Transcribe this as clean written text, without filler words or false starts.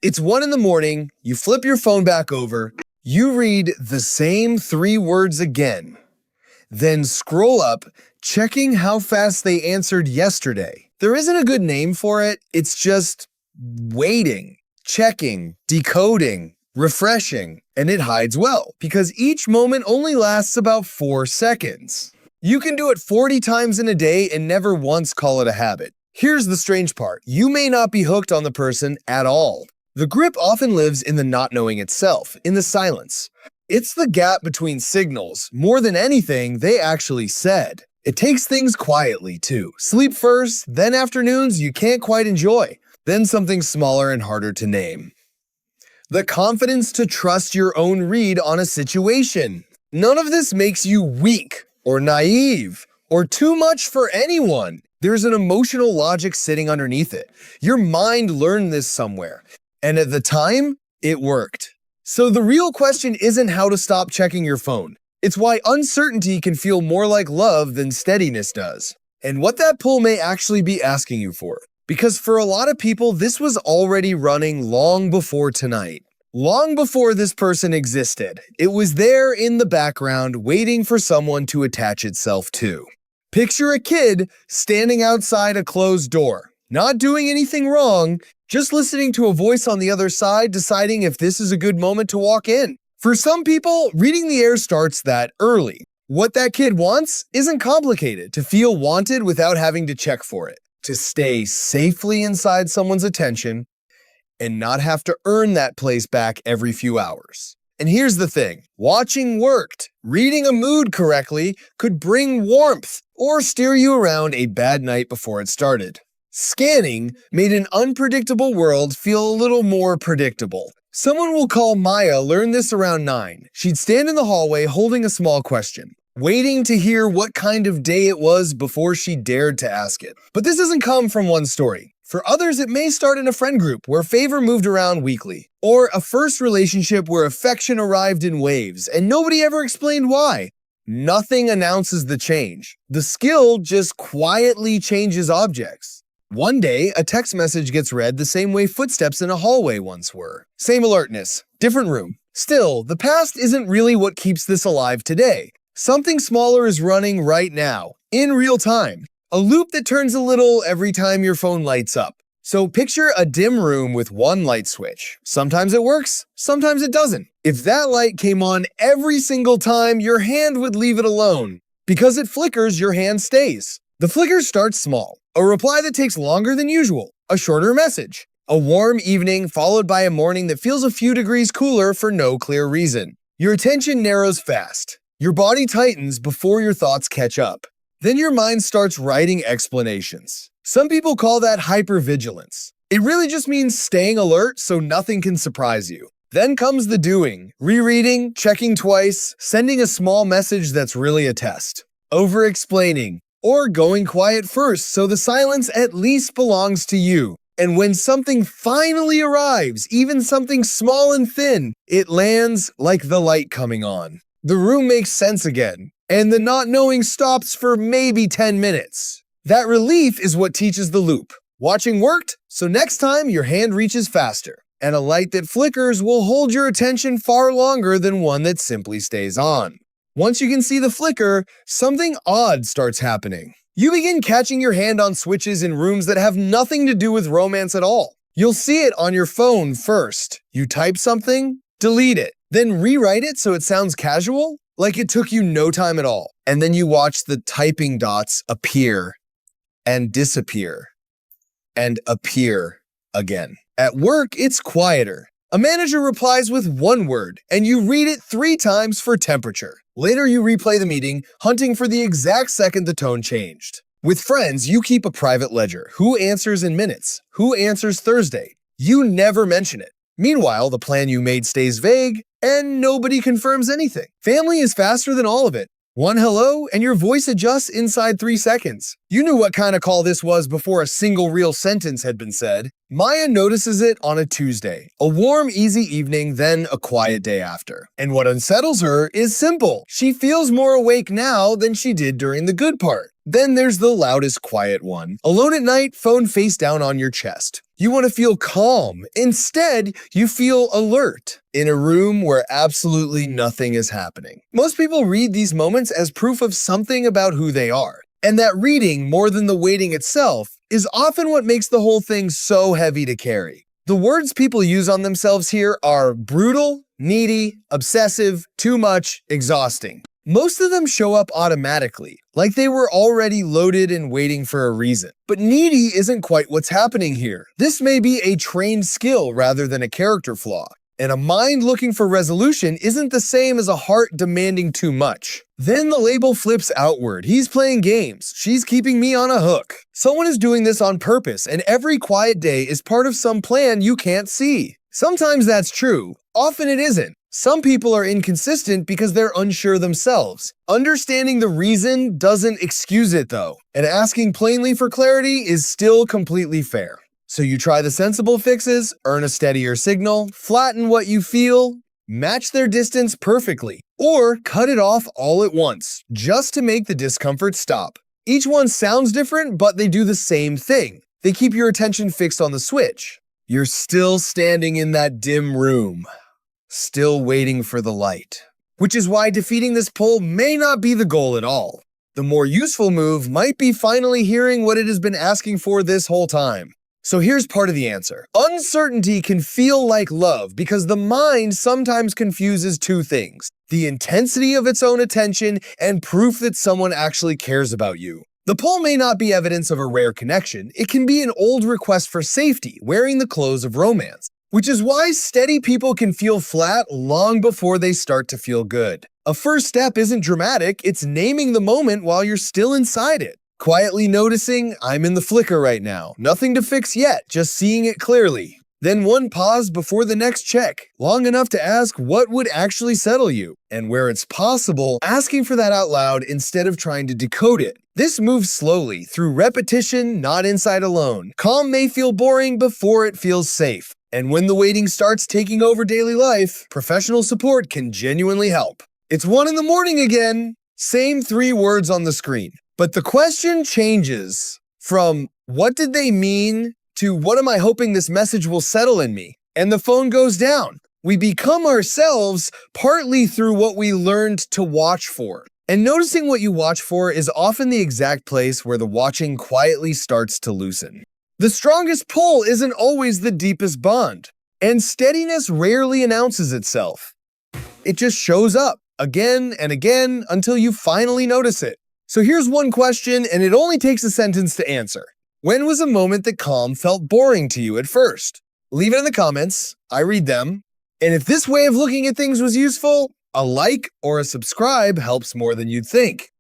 It's 1 in the morning, you flip your phone back over, you read the same 3 words again, then scroll up, checking how fast they answered yesterday. There isn't a good name for it, it's just waiting, checking, decoding, refreshing, and it hides well, because each moment only lasts about 4 seconds. You can do it 40 times in a day and never once call it a habit. Here's the strange part, you may not be hooked on the person at all. The grip often lives in the not knowing itself, in the silence. It's the gap between signals. More than anything, they actually said. It takes things quietly, too. Sleep first, then afternoons you can't quite enjoy. Then something smaller and harder to name. The confidence to trust your own read on a situation. None of this makes you weak, or naive, or too much for anyone. There's an emotional logic sitting underneath it. Your mind learned this somewhere. And at the time, it worked. So the real question isn't how to stop checking your phone. It's why uncertainty can feel more like love than steadiness does. And what that pull may actually be asking you for. Because for a lot of people, this was already running long before tonight. Long before this person existed. It was there in the background, waiting for someone to attach itself to. Picture a kid standing outside a closed door, not doing anything wrong, just listening to a voice on the other side, deciding if this is a good moment to walk in. For some people, reading the air starts that early. What that kid wants isn't complicated, to feel wanted without having to check for it, to stay safely inside someone's attention and not have to earn that place back every few hours. And here's the thing, watching worked. Reading a mood correctly could bring warmth or steer you around a bad night before it started. Scanning made an unpredictable world feel a little more predictable. Someone we'll call Maya learned this around 9. She'd stand in the hallway holding a small question, waiting to hear what kind of day it was before she dared to ask it. But this doesn't come from one story. For others, it may start in a friend group where favor moved around weekly, or a first relationship where affection arrived in waves and nobody ever explained why. Nothing announces the change. The skill just quietly changes objects. One day, a text message gets read the same way footsteps in a hallway once were. Same alertness, different room. Still, the past isn't really what keeps this alive today. Something smaller is running right now, in real time. A loop that turns a little every time your phone lights up. So picture a dim room with one light switch. Sometimes it works, sometimes it doesn't. If that light came on every single time, your hand would leave it alone. Because it flickers, your hand stays. The flicker starts small. A reply that takes longer than usual. A shorter message. A warm evening followed by a morning that feels a few degrees cooler for no clear reason. Your attention narrows fast. Your body tightens before your thoughts catch up. Then your mind starts writing explanations. Some people call that hypervigilance. It really just means staying alert so nothing can surprise you. Then comes the doing, rereading, checking twice, sending a small message that's really a test, over-explaining, or going quiet first so the silence at least belongs to you. And when something finally arrives, even something small and thin, it lands like the light coming on. The room makes sense again, and the not knowing stops for maybe 10 minutes. That relief is what teaches the loop. Watching worked, so next time your hand reaches faster. And a light that flickers will hold your attention far longer than one that simply stays on. Once you can see the flicker, something odd starts happening. You begin catching your hand on switches in rooms that have nothing to do with romance at all. You'll see it on your phone first. You type something, delete it, then rewrite it so it sounds casual, like it took you no time at all. And then you watch the typing dots appear and disappear and appear again. At work, it's quieter. A manager replies with one word, and you read it 3 times for temperature. Later, you replay the meeting, hunting for the exact second the tone changed. With friends, you keep a private ledger. Who answers in minutes? Who answers Thursday? You never mention it. Meanwhile, the plan you made stays vague, and nobody confirms anything. Family is faster than all of it. One hello, and your voice adjusts inside 3 seconds. You knew what kind of call this was before a single real sentence had been said. Maya notices it on a Tuesday. A warm, easy evening, then a quiet day after. And what unsettles her is simple. She feels more awake now than she did during the good part. Then there's the loudest quiet one. Alone at night, phone face down on your chest. You want to feel calm. Instead, you feel alert in a room where absolutely nothing is happening. Most people read these moments as proof of something about who they are. And that reading, more than the waiting itself, is often what makes the whole thing so heavy to carry. The words people use on themselves here are brutal, needy, obsessive, too much, exhausting. Most of them show up automatically, like they were already loaded and waiting for a reason. But needy isn't quite what's happening here. This may be a trained skill rather than a character flaw. And a mind looking for resolution isn't the same as a heart demanding too much. Then the label flips outward. He's playing games. She's keeping me on a hook. Someone is doing this on purpose, and every quiet day is part of some plan you can't see. Sometimes that's true. Often it isn't. Some people are inconsistent because they're unsure themselves. Understanding the reason doesn't excuse it though, and asking plainly for clarity is still completely fair. So you try the sensible fixes, earn a steadier signal, flatten what you feel, match their distance perfectly, or cut it off all at once, just to make the discomfort stop. Each one sounds different, but they do the same thing. They keep your attention fixed on the switch. You're still standing in that dim room, still waiting for the light. Which is why defeating this pull may not be the goal at all. The more useful move might be finally hearing what it has been asking for this whole time. So here's part of the answer. Uncertainty can feel like love because the mind sometimes confuses two things: the intensity of its own attention and proof that someone actually cares about you. The pull may not be evidence of a rare connection. It can be an old request for safety, wearing the clothes of romance. Which is why steady people can feel flat long before they start to feel good. A first step isn't dramatic, it's naming the moment while you're still inside it. Quietly noticing, I'm in the flicker right now. Nothing to fix yet, just seeing it clearly. Then one pause before the next check, long enough to ask what would actually settle you. And where it's possible, asking for that out loud instead of trying to decode it. This moves slowly, through repetition, not insight alone. Calm may feel boring before it feels safe. And when the waiting starts taking over daily life, professional support can genuinely help. It's 1 a.m. again. Same 3 words on the screen. But the question changes from what did they mean to what am I hoping this message will settle in me? And the phone goes down. We become ourselves partly through what we learned to watch for. And noticing what you watch for is often the exact place where the watching quietly starts to loosen. The strongest pull isn't always the deepest bond. And steadiness rarely announces itself. It just shows up again and again until you finally notice it. So here's one question, and it only takes a sentence to answer. When was a moment that calm felt boring to you at first? Leave it in the comments. I read them. And if this way of looking at things was useful, a like or a subscribe helps more than you'd think.